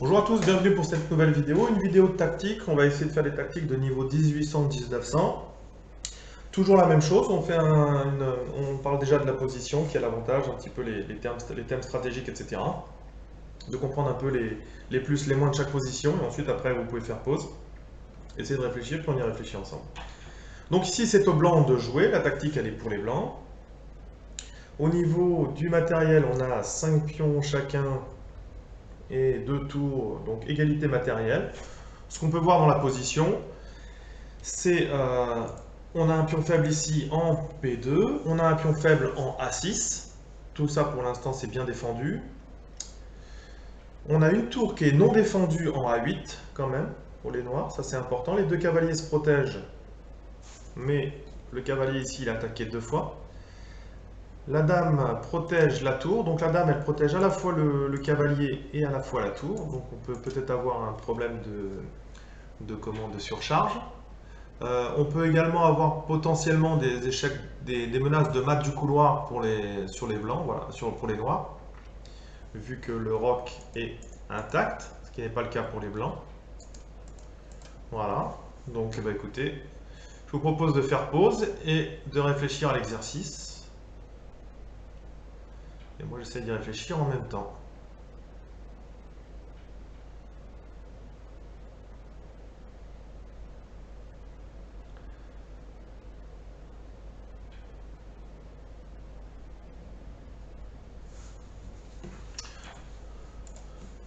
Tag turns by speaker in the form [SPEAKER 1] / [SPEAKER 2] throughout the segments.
[SPEAKER 1] Bonjour à tous, bienvenue pour cette nouvelle vidéo, une vidéo de tactique. On va essayer de faire des tactiques de niveau 1800-1900. Toujours la même chose, on parle déjà de la position qui a l'avantage, un petit peu les thèmes stratégiques, etc. De comprendre un peu les plus, les moins de chaque position, et ensuite après vous pouvez faire pause, essayer de réfléchir, puis on y réfléchit ensemble. Donc ici c'est au blanc de jouer, la tactique elle est pour les blancs. Au niveau du matériel, on a 5 pions chacun et 2 tours, donc égalité matérielle. Ce qu'on peut voir dans la position, c'est on a un pion faible ici en P2, on a un pion faible en A6. Tout ça pour l'instant c'est bien défendu. On a une tour qui est non défendue en A8 quand même pour les noirs, ça c'est important. Les deux cavaliers se protègent, mais le cavalier ici il a attaqué 2 fois. La dame protège la tour, donc la dame elle protège à la fois le cavalier et à la fois la tour, donc on peut peut-être avoir un problème de surcharge. On peut également avoir potentiellement des échecs, des menaces de mat du couloir sur les blancs, voilà, pour les noirs, vu que le roc est intact, ce qui n'est pas le cas pour les blancs. Voilà, donc bah, écoutez, je vous propose de faire pause et de réfléchir à l'exercice. Et moi j'essaie d'y réfléchir en même temps.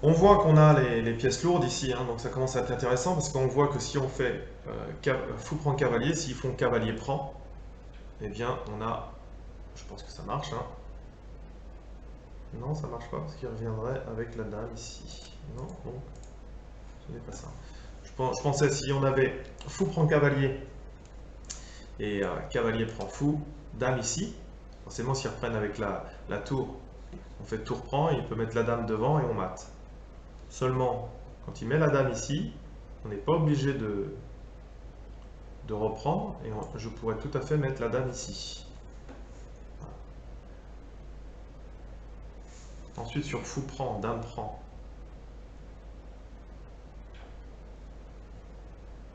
[SPEAKER 1] On voit qu'on a les pièces lourdes ici, hein, donc ça commence à être intéressant parce qu'on voit que si on fait fou prend cavalier, s'ils font cavalier prend, eh bien on a, je pense que ça marche, hein. Non, ça marche pas parce qu'il reviendrait avec la dame ici. Non, donc ce n'est pas ça. Je pensais si on avait fou prend cavalier et cavalier prend fou, dame ici, forcément s'ils reprennent avec la tour, on fait tour prend et il peut mettre la dame devant et on mate. Seulement, quand il met la dame ici, on n'est pas obligé de reprendre et je pourrais tout à fait mettre la dame ici. Ensuite sur fou prend, dame prend.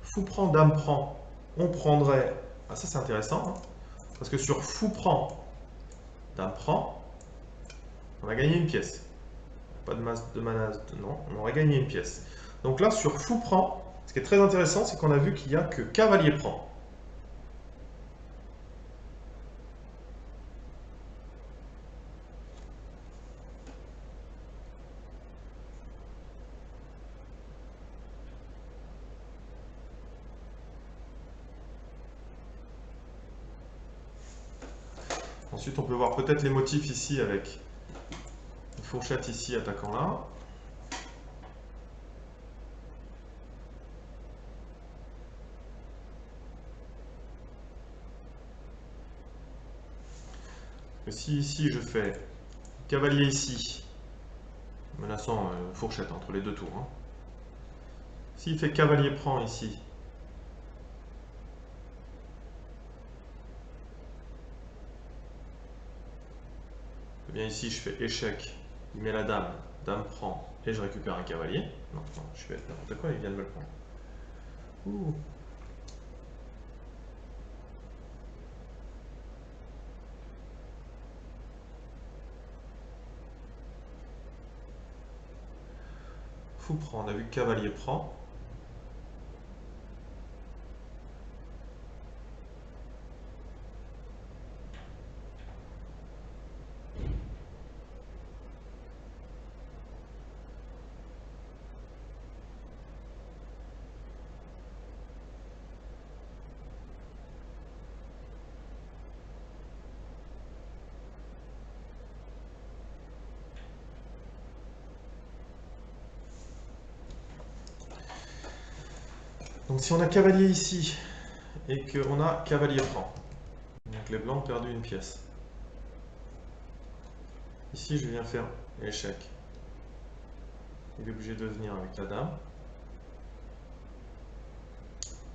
[SPEAKER 1] Fou prend, dame prend, on prendrait... Ah ça c'est intéressant, hein, parce que sur fou prend, dame prend, on a gagné une pièce. Pas de masse de mana, non, on aurait gagné une pièce. Donc là sur fou prend, ce qui est très intéressant, c'est qu'on a vu qu'il n'y a que cavalier prend. Ensuite on peut voir peut-être les motifs ici avec une fourchette ici attaquant là. Si ici je fais cavalier ici, menaçant fourchette entre les deux tours. Hein. S'il fait cavalier prend ici, eh bien ici je fais échec, il met la dame, dame prend et je récupère un cavalier. Non, non, je fais n'importe quoi, il vient de me le prendre. Ouh. Fou prend, on a vu que cavalier prend. Donc si on a cavalier ici et qu'on a cavalier prend, donc les blancs ont perdu une pièce. Ici je viens faire échec. Il est obligé de venir avec la dame.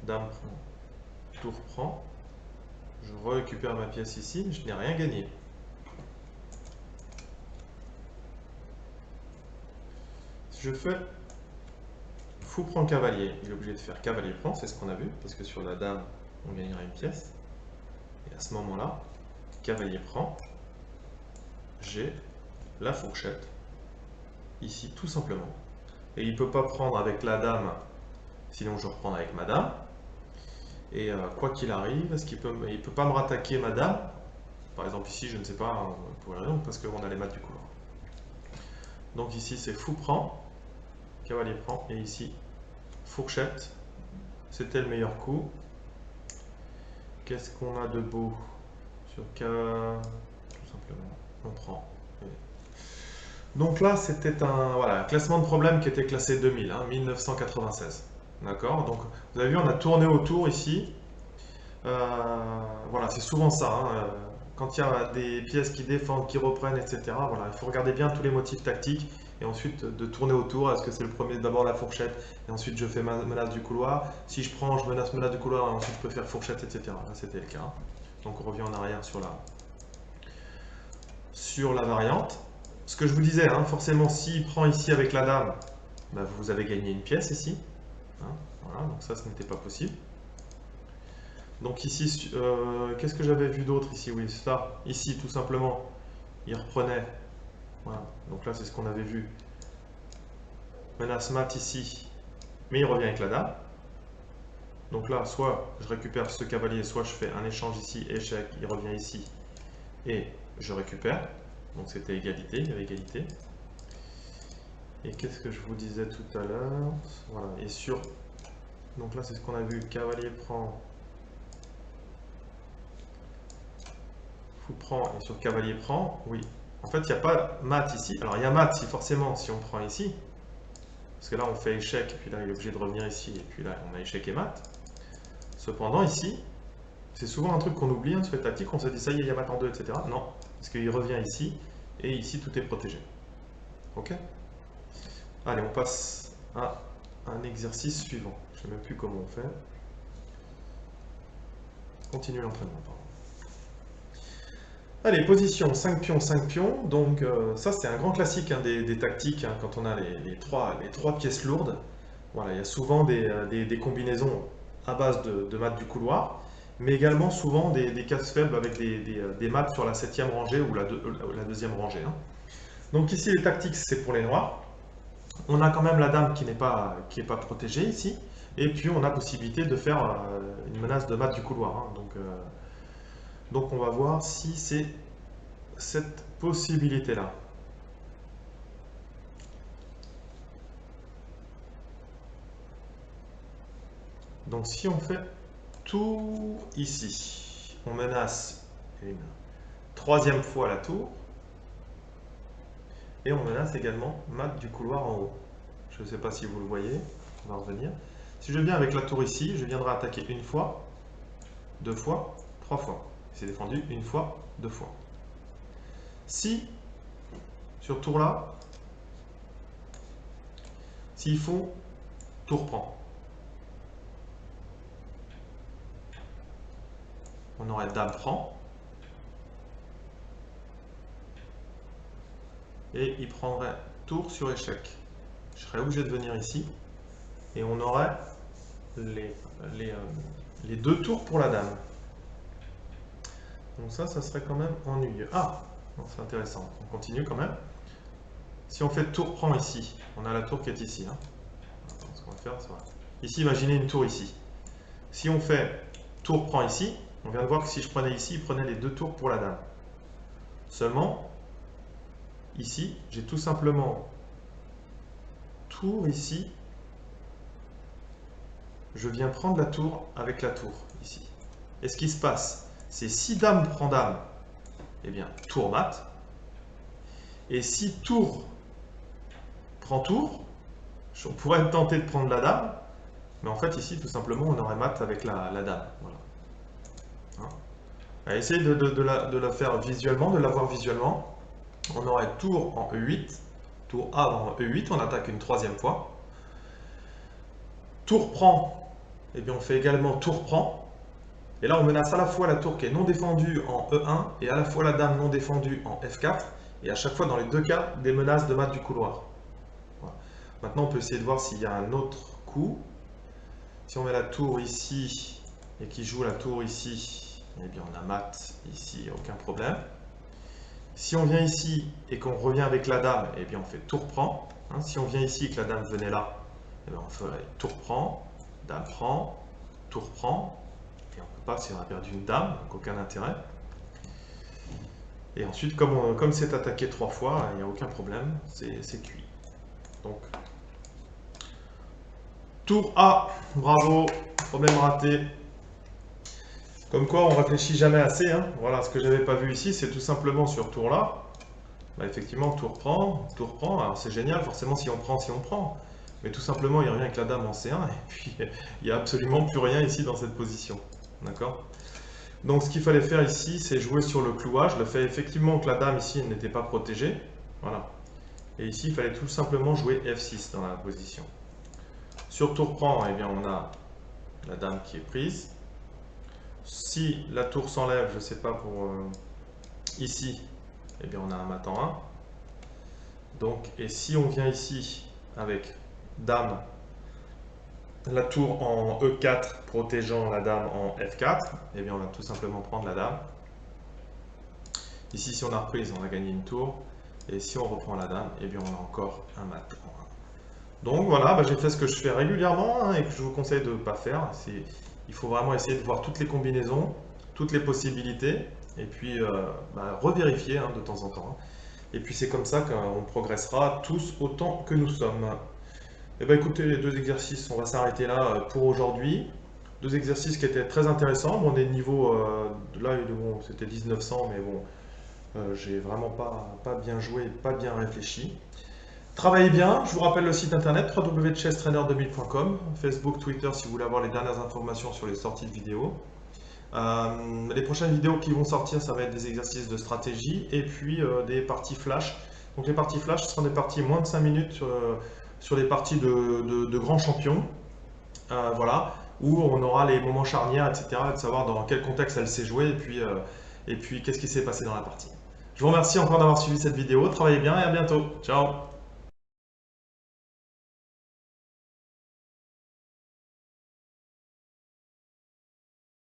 [SPEAKER 1] Dame prend, tour prend. Je récupère ma pièce ici, mais je n'ai rien gagné. Si je fais fou prend cavalier, il est obligé de faire cavalier prend, c'est ce qu'on a vu, parce que sur la dame, on gagnera une pièce. Et à ce moment-là, cavalier prend, j'ai la fourchette, ici tout simplement. Et il ne peut pas prendre avec la dame, sinon je reprends avec ma dame. Et quoi qu'il arrive, il peut pas me rattaquer ma dame. Par exemple ici, je ne sais pas, pour la raison, parce qu'on a les mates du couloir. Donc ici c'est fou prend, cavalier prend, et ici fourchette. C'était le meilleur coup. Qu'est-ce qu'on a de beau sur K? Tout simplement, on prend. Donc là, c'était un classement de problème qui était classé 2000, 1996. D'accord? Donc vous avez vu, on a tourné autour ici. Voilà, c'est souvent ça. Quand il y a des pièces qui défendent, qui reprennent, etc. Voilà, il faut regarder bien tous les motifs tactiques et ensuite de tourner autour. Est-ce que c'est le premier, d'abord la fourchette et ensuite je fais ma menace du couloir. Si je prends, je menace du couloir et ensuite je peux faire fourchette, etc. Là, c'était le cas. Donc on revient en arrière sur la variante. Ce que je vous disais, forcément, s'il prend ici avec la dame, bah, vous avez gagné une pièce ici. Voilà, donc ça, ce n'était pas possible. Donc ici, qu'est-ce que j'avais vu d'autre ici? Oui, ça, ici, tout simplement, il reprenait. Voilà, donc là, c'est ce qu'on avait vu. Menace mat ici, mais il revient avec la dame. Donc là, soit je récupère ce cavalier, soit je fais un échange ici, échec, il revient ici, et je récupère. Donc c'était égalité, il y avait égalité. Et qu'est-ce que je vous disais tout à l'heure? Voilà, et sur... Donc là, c'est ce qu'on a vu, cavalier prend... Fou prend, et sur cavalier prend, oui. En fait, il n'y a pas mat ici. Alors, il y a mat si forcément, si on prend ici. Parce que là, on fait échec, et puis là, il est obligé de revenir ici, et puis là, on a échec et mat. Cependant, ici, c'est souvent un truc qu'on oublie sur les tactiques, on se dit ça y est, il y a mat en deux, etc. Non, parce qu'il revient ici, et ici, tout est protégé. Ok? Allez, on passe à un exercice suivant. Je ne sais même plus comment on fait. Continue l'entraînement, pardon. Allez, position 5 pions, 5 pions. Donc ça, c'est un grand classique des tactiques, quand on a les trois pièces lourdes. Voilà, il y a souvent des combinaisons à base de maths du couloir, mais également souvent des cases faibles avec des maths sur la 7e rangée ou la 2e rangée. Donc ici, les tactiques, c'est pour les noirs. On a quand même la dame qui n'est pas protégée ici, et puis on a possibilité de faire une menace de maths du couloir. Donc on va voir si c'est cette possibilité-là. Donc si on fait tour ici, on menace une 3e fois la tour, et on menace également mat du couloir en haut. Je ne sais pas si vous le voyez, on va revenir. Si je viens avec la tour ici, je viendrai attaquer une fois, 2 fois, 3 fois. C'est défendu une fois, 2 fois. Si, sur tour là, s'il faut, tour prend. On aurait dame prend. Et il prendrait tour sur échec. Je serais obligé de venir ici. Et on aurait les 2 tours pour la dame. Donc ça serait quand même ennuyeux. Ah, c'est intéressant. On continue quand même. Si on fait tour prend ici, on a la tour qui est ici. Ce qu'on va faire, c'est voilà. Ici, imaginez une tour ici. Si on fait tour prend ici, on vient de voir que si je prenais ici, il prenait les 2 tours pour la dame. Seulement, ici, j'ai tout simplement tour ici. Je viens prendre la tour avec la tour ici. Et ce qui se passe, c'est si dame prend dame, eh bien tour mat. Et si tour prend tour, on pourrait tenter de prendre la dame, mais en fait ici tout simplement on aurait mat avec la dame. Voilà. Allez, essayez de la faire visuellement, de la voir visuellement. On aurait tour en E8, tour A en E8, on attaque une 3e fois. Tour prend, eh bien on fait également tour prend. Et là on menace à la fois la tour qui est non défendue en E1 et à la fois la dame non défendue en F4. Et à chaque fois dans les 2 cas, des menaces de mat du couloir. Voilà. Maintenant on peut essayer de voir s'il y a un autre coup. Si on met la tour ici et qu'il joue la tour ici, eh bien on a mat ici, aucun problème. Si on vient ici et qu'on revient avec la dame, eh bien on fait tour prend. Hein, si on vient ici et que la dame venait là, eh bien on ferait tour prend, dame prend, tour prend. Et on ne peut pas si on a perdu une dame, donc aucun intérêt. Et ensuite, comme c'est attaqué 3 fois, il n'y a aucun problème, c'est cuit. Donc, tour A, bravo, problème raté. Comme quoi, on réfléchit jamais assez. Hein. Voilà, ce que j'avais pas vu ici, c'est tout simplement sur tour là. Bah, effectivement, tour prend. Alors c'est génial, forcément, si on prend. Mais tout simplement, il revient avec la dame en C1, et puis il n'y a absolument plus rien ici dans cette position. D'accord? Donc ce qu'il fallait faire ici, c'est jouer sur le clouage. Le fait effectivement que la dame ici n'était pas protégée. Voilà. Et ici, il fallait tout simplement jouer F6 dans la position. Sur tour prend, eh bien, on a la dame qui est prise. Si la tour s'enlève, je ne sais pas pour ici, eh bien, on a un mat en 1. Donc, et si on vient ici avec dame, la tour en E4 protégeant la dame en F4, eh bien, on va tout simplement prendre la dame. Ici, si on a reprise, on a gagné une tour. Et si on reprend la dame, eh bien, on a encore un mat en 1. Donc voilà, bah, j'ai fait ce que je fais régulièrement hein, et que je vous conseille de ne pas faire. Il faut vraiment essayer de voir toutes les combinaisons, toutes les possibilités, et puis revérifier hein, de temps en temps. Et puis c'est comme ça qu'on progressera tous autant que nous sommes. Et bien écoutez, les 2 exercices, on va s'arrêter là pour aujourd'hui. 2 exercices qui étaient très intéressants. Bon, des niveaux, là bon, c'était 1900, mais bon, j'ai vraiment pas bien joué, pas bien réfléchi. Travaillez bien, je vous rappelle le site internet www.chesstrainer2000.com, Facebook, Twitter si vous voulez avoir les dernières informations sur les sorties de vidéos. Les prochaines vidéos qui vont sortir, ça va être des exercices de stratégie et puis des parties flash. Donc les parties flash, ce seront des parties moins de 5 minutes sur les parties de grands champions. Voilà, où on aura les moments charnières, etc. de savoir dans quel contexte elle s'est jouée et puis qu'est-ce qui s'est passé dans la partie. Je vous remercie encore d'avoir suivi cette vidéo, travaillez bien et à bientôt. Ciao!